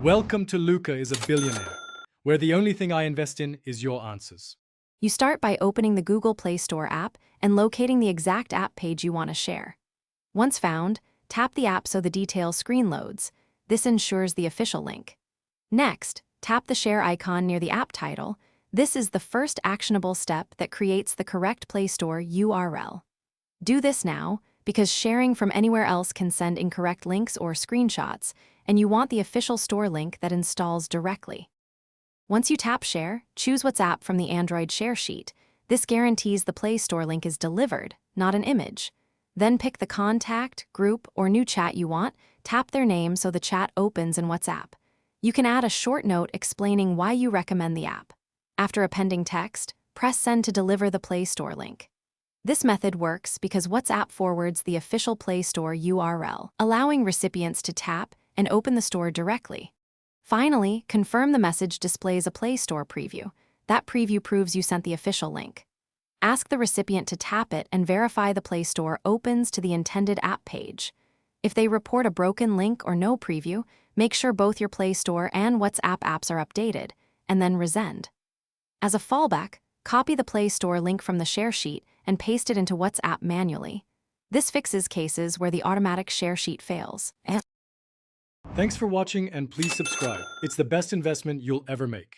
Welcome to Luca is a Billionaire, where the only thing I invest in is your answers. You start by opening the Google Play Store app and locating the exact app page you want to share. Once found, tap the app so the details screen loads. This ensures the official link. Next, tap the share icon near the app title. This is the first actionable step that creates the correct Play Store URL. Do this now, because sharing from anywhere else can send incorrect links or screenshots, and you want the official store link that installs directly. Once you tap Share, choose WhatsApp from the Android share sheet. This guarantees the Play Store link is delivered, not an image. Then pick the contact, group, or new chat you want, tap their name so the chat opens in WhatsApp. You can add a short note explaining why you recommend the app. After appending text, press Send to deliver the Play Store link. This method works because WhatsApp forwards the official Play Store URL, allowing recipients to tap and open the store directly. Finally, confirm the message displays a Play Store preview. That preview proves you sent the official link. Ask the recipient to tap it and verify the Play Store opens to the intended app page. If they report a broken link or no preview, make sure both your Play Store and WhatsApp apps are updated, and then resend. As a fallback, copy the Play Store link from the share sheet and paste it into WhatsApp manually. This fixes cases where the automatic share sheet fails. Thanks for watching and please subscribe. It's the best investment you'll ever make.